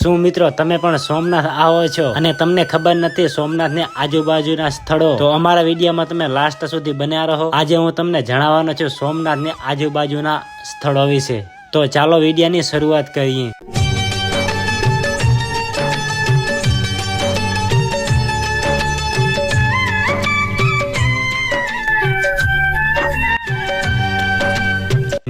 શું મિત્રો તમે પણ સોમનાથ આવો છો અને તમને ખબર નથી સોમનાથ ને આજુબાજુના સ્થળો? તો અમારા વિડીયોમાં તમે લાસ્ટ સુધી બન્યા રહો. આજે હું તમને જણાવવાનો છું સોમનાથ ને આજુબાજુના સ્થળો વિશે. તો ચાલો વિડીયોની શરૂઆત કરીએ.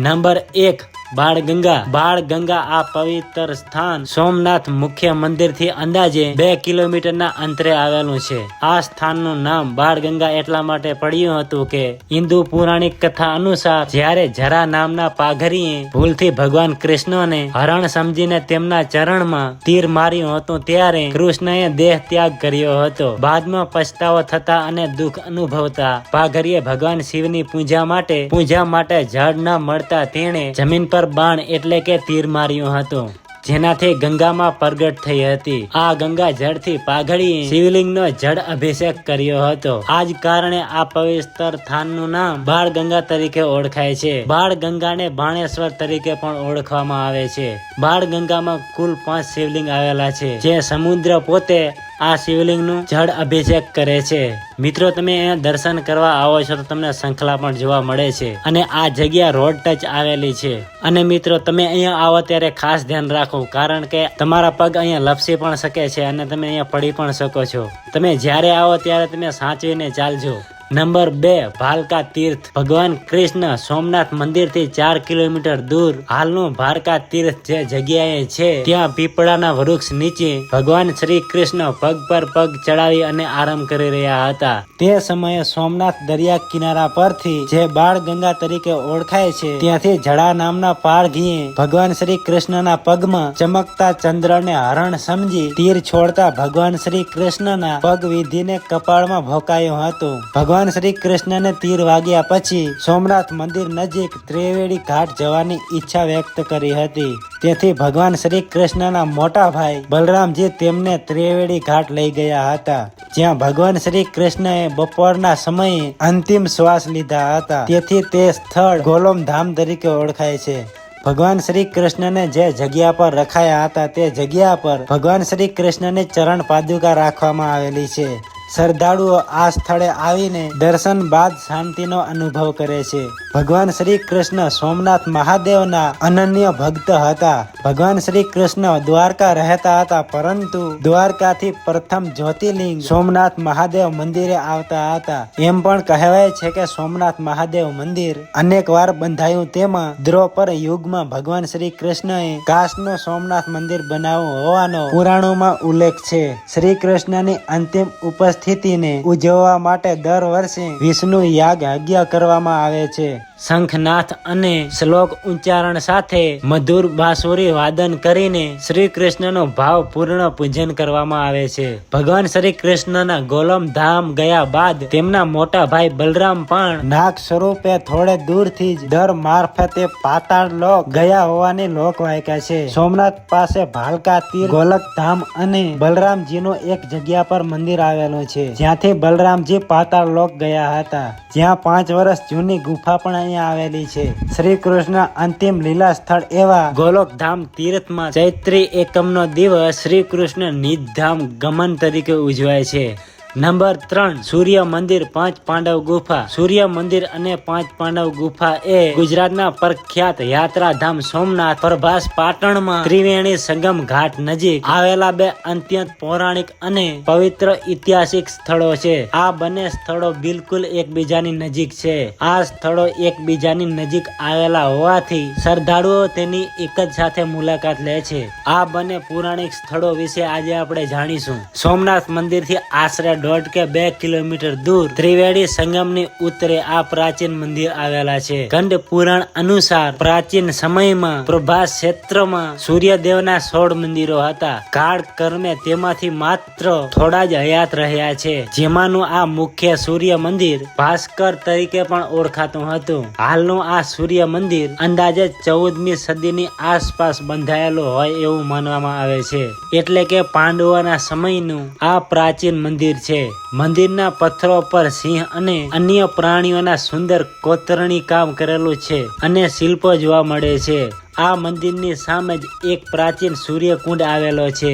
નંબર 1, બાળગંગા. બાળગંગા આ પવિત્ર સ્થાન સોમનાથ મુખ્ય મંદિર થી અંદાજે 2 કિલોમીટરના અંતરે આવેલું છે. આ સ્થાનનું નામ બાળગંગા એટલા માટે પડ્યું હતું કે હિન્દુ પૌરાણિક કથા અનુસાર જ્યારે જરા નામના પાઘરીએ ભૂલથી ભગવાન કૃષ્ણને હરણ સમજીને તેમના ચરણમાં તીર માર્યું હતું ત્યારે કૃષ્ણએ દેહ ત્યાગ કર્યો હતો. બાદમાં પછતાવો થતા અને દુઃખ અનુભવતા પાઘરીએ ભગવાન શિવની પૂજા માટે જળ ન મળતા તેણે જમીન પર બાણ એટલે કે તીર માર્યું હતું, જેનાથી ગંગામાં પ્રગટ થઈ હતી. આ ગંગા જળથી પાઘડીએ શિવલિંગનો જળ અભિષેક કર્યો હતો. આ જ કારણે આ પવિત્ર સ્થાનનું નામ બાળગંગા તરીકે ઓળખાય છે. બાળગંગાને બાણેશ્વર તરીકે પણ ઓળખવામાં આવે છે. બાળગંગામાં કુલ 5 શિવલિંગ આવેલા છે, જે સમુદ્ર પોતે આ શિવલિંગનું જળ અભિષેક કરે છે. મિત્રો તમે અહીંયા દર્શન કરવા આવો છો તો તમને શંખલા પણ જોવા મળે છે અને આ જગ્યા રોડ ટચ આવેલી છે. અને મિત્રો તમે અહીંયા આવો ત્યારે ખાસ ધ્યાન રાખો, કારણ કે તમારા પગ અહીંયા લપસી પણ શકે છે અને તમે અહીંયા પડી પણ શકો છો. તમે જ્યારે આવો ત્યારે તમે સાચવીને ચાલજો. નંબર 2, ભાલકા તીર્થ. ભગવાન કૃષ્ણ સોમનાથ મંદિર થી 4 કિલોમીટર દૂર હાલનું ભારકા તીર્થ જે જગ્યાએ છે, ત્યાં પીપળાના વૃક્ષ નીચે ભગવાન શ્રી કૃષ્ણ પગ પર પગ ચડાવી અને આરામ કરી રહ્યા હતા. તે સમયે સોમનાથ દરિયા કિનારા પરથી જે બાળગંગા તરીકે ઓળખાય છે, ત્યાંથી જડા નામના પારઘીએ ભગવાન શ્રી કૃષ્ણના પગમાં ચમકતા ચંદ્રને હરણ સમજી તીર છોડતા ભગવાન શ્રી કૃષ્ણના પગ વિધીને કપાળમાં ભોકાયું હતું. ભગવાન શ્રી કૃષ્ણને તીર વાગ્યા પછી સોમનાથ મંદિર નજીક ત્રિવેણી ઘાટ જવાની ઈચ્છા વ્યક્ત કરી હતી. તેથી ભગવાન શ્રી કૃષ્ણના મોટા ભાઈ બલરામજી તેમને ત્રિવેણી ઘાટ લઈ ગયા હતા, જ્યાં ભગવાન શ્રી કૃષ્ણએ બપોરના સમયે અંતિમ શ્વાસ લીધા હતા. તેથી તે સ્થળ ગોલોકધામ તરીકે ઓળખાય છે. ભગવાન શ્રી કૃષ્ણને જે જગ્યા પર રખાયા હતા તે જગ્યા પર ભગવાન શ્રી કૃષ્ણની ચરણ પાદુકા રાખવામાં આવેલી છે. શ્રદ્ધાળુઓ આ સ્થળે આવીને દર્શન બાદ શાંતિનો અનુભવ કરે છે. ભગવાન શ્રી કૃષ્ણ સોમનાથ મહાદેવના અનન્ય ભક્ત હતા. ભગવાન શ્રી કૃષ્ણ દ્વારકા રહેતા હતા, પરંતુ દ્વારકાથી પ્રથમ જ્યોતિર્લિંગ સોમનાથ મહાદેવ મંદિરે આવતા હતા. એમ પણ કહેવાય છે કે સોમનાથ મહાદેવ મંદિર અનેક વાર બંધાયું. તેમાં દ્રોપર યુગમાં ભગવાન શ્રી કૃષ્ણએ કાશનું સોમનાથ મંદિર બનાવ્યું હોવાનો પુરાણોમાં ઉલ્લેખ છે. શ્રી કૃષ્ણની અંતિમ સ્થિતિને ઉજવવા માટે દર વર્ષે વિષ્ણુ યાગ યજ્ઞ કરવામાં આવે છે. શંખનાથ અને શ્લોક ઉચ્ચારણ સાથે મધુર બાંસુરી વાદન કરીને શ્રી કૃષ્ણનો ભાવપૂર્ણ પૂજન કરવામાં આવે છે. ભગવાન શ્રી કૃષ્ણના ગોલોકધામ ગયા બાદ તેમના મોટા ભાઈ બલરામ પણ નાગ સ્વરૂપે થોડે દૂરથી જ દર મારફતે પાતાળ લોક ગયા હોવાની લોકવાયકા છે. સોમનાથ પાસે ભાલકા તીર્થ, ગોલોકધામ અને બલરામજીનું એક જગ્યા પર મંદિર આવેલું છે, જ્યાંથી બલરામજી પાતાળ લોક ગયા હતા, જ્યાં 5 વર્ષ જૂની ગુફા પણ અહીંયા આવેલી છે. શ્રી કૃષ્ણ અંતિમ લીલા સ્થળ એવા ગોલોકધામ તીર્થમાં ચૈત્રી એકમનો દિવસ શ્રી કૃષ્ણ નિધામ ગમન તરીકે ઉજવાય છે. નંબર 3, સૂર્ય મંદિર 5 પાંડવ ગુફા. સૂર્ય મંદિર અને 5 પાંડવ ગુફા એ ગુજરાતના પ્રખ્યાત યાત્રાધામ સોમનાથ પ્રભાસ પાટણમાં ત્રિવેણી સંગમ ઘાટ નજીક આવેલા 2 અત્યંત પૌરાણિક અને પવિત્ર ઐતિહાસિક સ્થળો છે. આ બંને સ્થળો બિલકુલ એકબીજાની નજીક છે. આ સ્થળો એકબીજાની નજીક આવેલા હોવાથી શ્રદ્ધાળુઓ તેની એક જ સાથે મુલાકાત લે છે. આ બંને પૌરાણિક સ્થળો વિશે આજે આપણે જાણીશું. સોમનાથ મંદિરથી આશરે 1.5 કે 2 કિલોમીટર દૂર ત્રિવેણી સંગમની ઉત્તરે આ પ્રાચીન મંદિર આવેલા છે. ગંડ પુરાણ અનુસાર પ્રાચીન સમયમાં પ્રભાસ ક્ષેત્રમાં સૂર્યદેવના 16 મંદિરો હતા. કાળ કર્મે તેમાંથી માત્ર થોડા જ હયાત રહ્યા છે, જેમાંનું આ મુખ્ય સૂર્ય મંદિર ભાસ્કર તરીકે પણ ઓળખાતું હતું. હાલનું આ સૂર્ય મંદિર અંદાજે 14મી સદીની આસપાસ બંધાયેલું હોય એવું માનવામાં આવે છે, એટલે કે પાંડવોના સમયનું આ પ્રાચીન મંદિર છે. મંદિરના પથ્થરો પર સિંહ અને અન્ય પ્રાણીઓના સુંદર કોતરણી કામ કરેલું છે અને શિલ્પો જોવા મળે છે. આ મંદિરની સામે જ એક પ્રાચીન સૂર્યકુંડ આવેલો છે,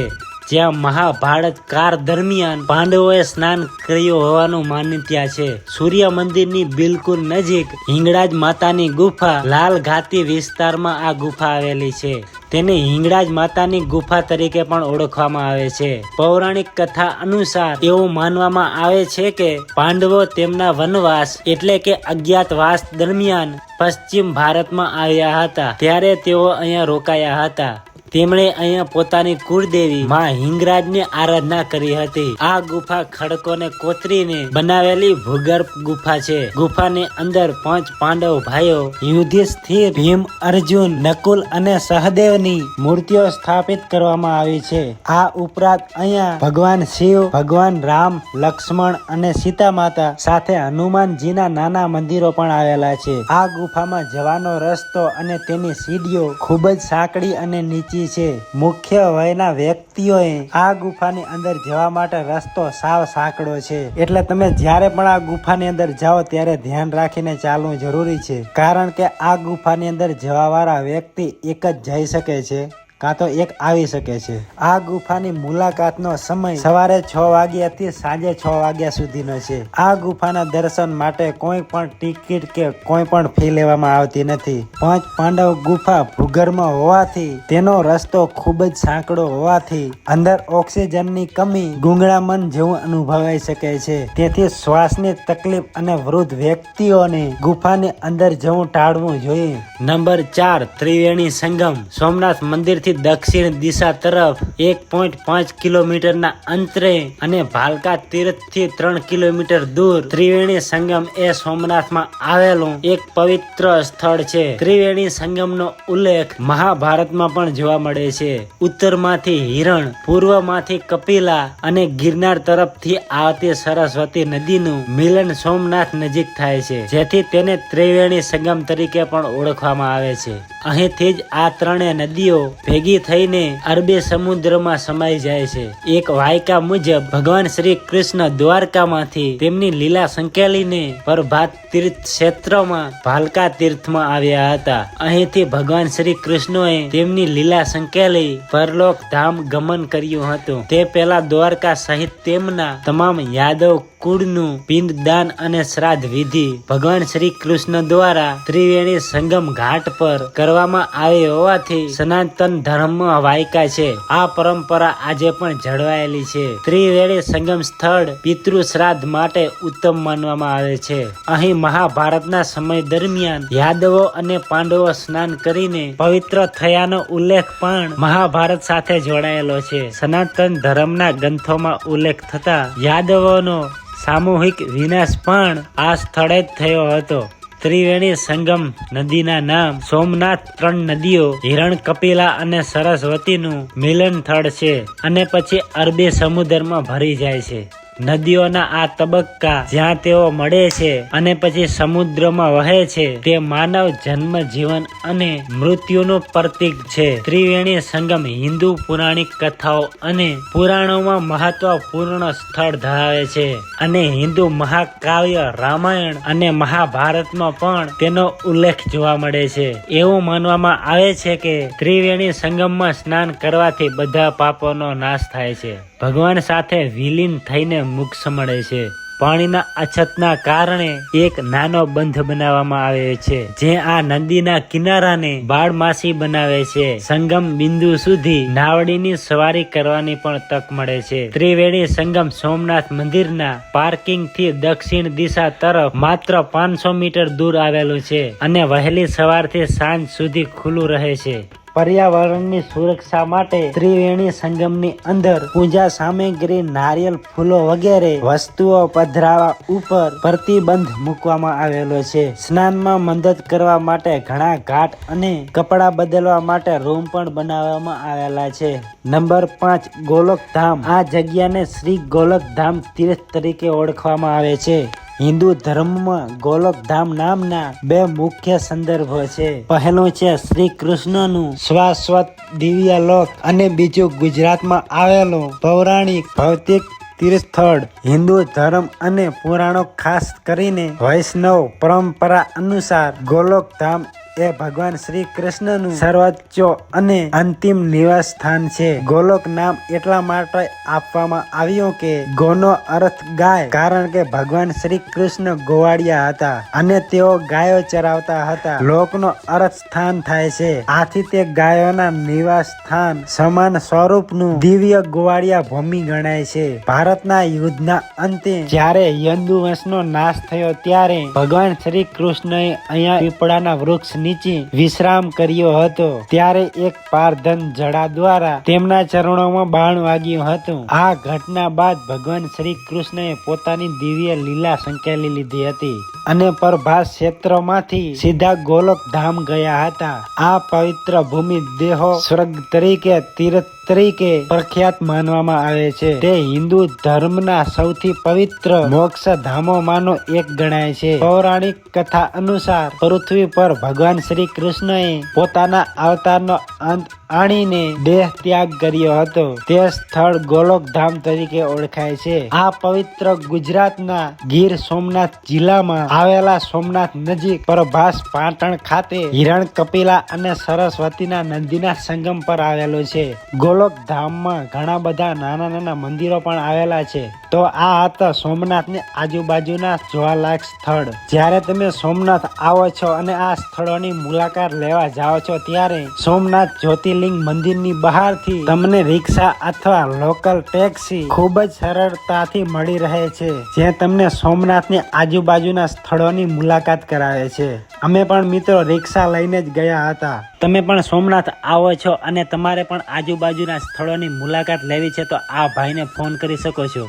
જ્યાં મહાભારત કાળ દરમિયાન પાંડવોએ સ્નાન કર્યું હોવાનું માન્યતા છે. સૂર્ય મંદિરની બિલકુલ નજીક હિંગળાજ માતાની ગુફા લાલ ઘાટી વિસ્તારમાં આ ગુફા આવેલી છે. તેને હિંગળાજ માતાની ગુફા તરીકે પણ ઓળખવામાં આવે છે. પૌરાણિક કથા અનુસાર એવું માનવામાં આવે છે કે પાંડવો તેમના વનવાસ એટલે કે અજ્ઞાતવાસ દરમિયાન પશ્ચિમ ભારતમાં આવ્યા હતા, ત્યારે તેઓ અહીંયા રોકાયા હતા. તેમણે અહીંયા પોતાની કુળદેવી માં હિંગરાજની આરાધના કરી હતી. આ ગુફા ખડકોને કોતરીને બનાવેલી ભૂગર્ભ ગુફા છે. ગુફાની અંદર 5 પાંડવ ભાઈઓ યુધિષ્ઠિર, ભીમ, અર્જુન, નકુલ અને સહદેવની મૂર્તિઓ સ્થાપિત કરવામાં આવી છે. આ ઉપરાંત અહીંયા ભગવાન શિવ, ભગવાન રામ, લક્ષ્મણ અને સીતા માતા સાથે હનુમાનજીના નાના મંદિરો પણ આવેલા છે. આ ગુફામાં જવાનો રસ્તો અને તેની સીડીઓ ખૂબ જ સાંકડી અને નીચી છે. મુખ્ય વયના વ્યક્તિઓએ આ ગુફાની અંદર જવા માટે રસ્તો સાવ સાંકડો છે, એટલે તમે જ્યારે પણ આ ગુફાની અંદર જાઓ ત્યારે ધ્યાન રાખીને ચાલવું જરૂરી છે, કારણ કે આ ગુફાની અંદર જવા વાળા વ્યક્તિ એક જ જઈ શકે છે કાં તો એક આવી શકે છે. આ ગુફાની મુલાકાતનો સમય સવારે 6 વાગ્યાથી સાંજે 6 વાગ્યા સુધીનો છે. આ ગુફાના દર્શન માટે કોઈ પણ ટિકિટ કે કોઈ પણ ફી લેવામાં આવતી નથી. 5 પાંડવ ગુફા ભૂગર્ભ હોવાથી તેનો રસ્તો ખૂબ જ સાંકડો હોવાથી અંદર ઓક્સિજનની કમી ગુંગળામણ જેવું અનુભવાઈ શકે છે. તેથી શ્વાસની તકલીફ અને વૃદ્ધ વ્યક્તિઓને ગુફાની અંદર જવું ટાળવું જોઈએ. નંબર 4, ત્રિવેણી સંગમ. સોમનાથ મંદિરથી દક્ષિણ દિશા તરફ 1.5 કિલોમીટરના અંતરે અને ભાલકા તીર્થથી 3 કિલોમીટર દૂર ત્રિવેણી સંગમ એ સોમનાથમાં આવેલું એક પવિત્ર સ્થળ છે. ત્રિવેણી સંગમનો ઉલ્લેખ મહાભારતમાં પણ જોવા મળે છે. ઉત્તરમાંથી હિરણ, પૂર્વમાંથી કપિલા અને ગિરનાર તરફથી આવતી સરસ્વતી નદીનું મિલન સોમનાથ નજીક થાય છે, જેથી તેને ત્રિવેણી સંગમ તરીકે પણ ઓળખવામાં આવે છે. અહીંથી જ આ ત્રણેય નદીઓ ભેગી થઈને અરબી સમુદ્રમાં સમાઈ જાય છે. એક વાયકા મુજબ ભગવાન શ્રી કૃષ્ણ દ્વારકામાંથી તેમની લીલા સંકેલીને પ્રભાત તીર્થ ક્ષેત્રમાં ભાલકા તીર્થમાં આવ્યા હતા. અહીંથી ભગવાન શ્રી કૃષ્ણએ તેમની લીલા સંકેલી પરલોક ધામ ગમન કર્યું હતું. તે પહેલા દ્વારકા સહિત તેમના તમામ યાદવ કુળનું પિંડદાન અને શ્રાદ્ધ વિધિ ભગવાન શ્રી કૃષ્ણ દ્વારા ત્રિવેણી સંગમ ઘાટ પર કરવામાં આવી હોવાથી સનાતન ધર્મ વાયકા છે. આ પરંપરા આજે પણ જળવાયેલી છે. ત્રિવેણી સંગમ સ્થળ પિતૃ શ્રાદ્ધ માટે ઉત્તમ માનવામાં આવે છે. અહીં મહાભારતના સમય દરમિયાન યાદવો અને પાંડવો સ્નાન કરીને પવિત્ર થયાનો ઉલ્લેખ પણ મહાભારત સાથે જોડાયેલો છે. સનાતન ધર્મના ગ્રંથોમાં ઉલ્લેખ થતા યાદવોનો સામૂહિક વિનાશ પણ આ સ્થળે જ થયો હતો. ત્રિવેણી સંગમ નદીના નામ સોમનાથ 3 નદીઓ હિરણ, કપિલા અને સરસ્વતીનું મિલન સ્થળ છે અને પછી અરબી સમુદ્રમાં ભરી જાય છે. નદીઓના આ તબક્કા જ્યાં તેઓ મળે છે અને પછી સમુદ્રમાં વહે છે, તે માનવ જન્મ, જીવન અને મૃત્યુનું પ્રતીક છે. ત્રિવેણી સંગમ હિન્દુ પૌરાણિક કથાઓ અને પુરાણોમાં મહત્વપૂર્ણ સ્થળ ધરાવે છે અને હિન્દુ મહાકાવ્ય રામાયણ અને મહાભારતમાં પણ તેનો ઉલ્લેખ જોવા મળે છે. એવું માનવામાં આવે છે કે ત્રિવેણી સંગમમાં સ્નાન કરવાથી બધા પાપોનો નાશ થાય છે, ભગવાન સાથે વિલીન થઈને મોક્ષ મળે છે. પાણીના અછતના કારણે એક નાનો બંધ બનાવવામાં આવે છે, જે આ નદીના કિનારાને બાળમાસી બનાવે છે. સંગમ બિંદુ સુધી નાવડીની સવારી કરવાની પણ તક મળે છે. ત્રિવેણી સંગમ સોમનાથ મંદિરના પાર્કિંગ થી દક્ષિણ દિશા તરફ માત્ર 500 મીટર દૂર આવેલું છે અને વહેલી સવારથી સાંજ સુધી ખુલ્લું રહે છે. પર્યાવરણની સુરક્ષા માટે ત્રિવેણી સંગમની અંદર પૂજા સામગ્રી, નારિયેલ, ફૂલો વગેરે વસ્તુઓ પધરાવવા ઉપર પ્રતિબંધ મૂકવામાં આવેલો છે. સ્નાનમાં મદદ કરવા માટે ઘણા ઘાટ અને કપડાં બદલવા માટે રૂમ પણ બનાવવામાં આવેલા છે. નંબર 5, ગોલોકધામ. આ જગ્યાને શ્રી ગોલોકધામ તીર્થ તરીકે ઓળખવામાં આવે છે. હિન્દુ ધર્મમાં ગોલોકધામ નામના 2 મુખ્ય સંદર્ભો છે. પહેલું છે શ્રી કૃષ્ણનું શાશ્વત દિવ્ય લોક અને બીજું ગુજરાતમાં આવેલું પૌરાણિક ભૌતિક તીર્થસ્થળ. હિન્દુ ધર્મ અને પુરાણો ખાસ કરીને વૈષ્ણવ પરંપરા અનુસાર ગોલોકધામ એ ભગવાન શ્રી કૃષ્ણનું સર્વોચ્ચ અને અંતિમ નિવાસ સ્થાન છે. ગોલોક નામ એટલા માટે આપવામાં આવ્યું કે ગોનો અર્થ ગાય, કારણ કે ભગવાન શ્રી કૃષ્ણ ગોવાળિયા હતા અને તેઓ ગાયો ચરાવતા હતા. લોકનો અર્થ સ્થાન થાય છે. આથી તે ગાયોના નિવાસ સ્થાન સમાન સ્વરૂપનું દિવ્ય ગોવાળિયા ભૂમિ ગણાય છે. ભારતના યુદ્ધના અંતે જ્યારે હિન્દુ વંશનો નાશ થયો ત્યારે ભગવાન શ્રી કૃષ્ણએ અહીંયા પીપળાના વૃક્ષ નીચે વિશ્રામ કર્યો હતો. ત્યારે એક પારધન જડા દ્વારા તેમના ચરણોમાં બાણ વાગ્યું હતું. આ ઘટના બાદ ભગવાન શ્રી કૃષ્ણએ પોતાની દિવ્ય લીલા સંકેલી લીધી હતી અને પ્રભાસ ક્ષેત્રમાંથી સીધા ગોલોક ધામ ગયા હતા. આ પવિત્ર ભૂમિ દેહો સ્વર્ગ તરીકે તીર્થ તરીકે પ્રખ્યાત માનવામાં આવે છે. તે હિન્દુ ધર્મના સૌથી પવિત્ર મોક્ષ ધામોમાંનો એક ગણાય છે. પૌરાણિક કથા અનુસાર પૃથ્વી પર ભગવાન શ્રી કૃષ્ણએ પોતાના અવતારનો અંત આણીને દેહ ત્યાગ કર્યો હતો. તે સ્થળ ગોલોક ધામ તરીકે ઓળખાય છે. આ પવિત્ર ગુજરાતના ગીર સોમનાથ જિલ્લામાં આવેલા સોમનાથ નજીક પ્રભાસ પાટણ ખાતે હિરણ કપિલા અને સરસ્વતીના નદીના સંગમ પર આવેલું છે. ગોલોક ધામમાં ઘણા બધા નાના નાના મંદિરો પણ આવેલા છે. તો આ હતા સોમનાથની આજુબાજુના જોવાલાયક સ્થળ. જ્યારે તમે સોમનાથ આવો છો અને આ સ્થળોની મુલાકાત લેવા જાઓ છો ત્યારે સોમનાથ જ્યોતિર્લિંગ મંદિરની બહારથી તમને રિક્ષા અથવા લોકલ ટેક્સી ખૂબ જ સરળતાથી મળી રહે છે, જે તમને સોમનાથની આજુબાજુના સ્થળોની મુલાકાત કરાવે છે. અમે પણ મિત્રો રિક્ષા લઈને જ ગયા હતા. તમે પણ સોમનાથ આવો છો અને તમારે પણ આજુબાજુના સ્થળોની મુલાકાત લેવી છે તો આ ભાઈને ફોન કરી શકો છો.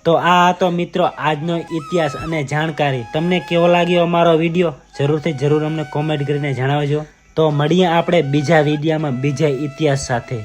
તો આ હતો મિત્રો આજનો ઇતિહાસ અને જાણકારી. તમને કેવો લાગ્યો અમારો વિડીયો જરૂરથી જરૂર અમને કોમેન્ટ કરીને જણાવજો. તો મળીએ આપણે બીજા વિડીયોમાં બીજા ઇતિહાસ સાથે.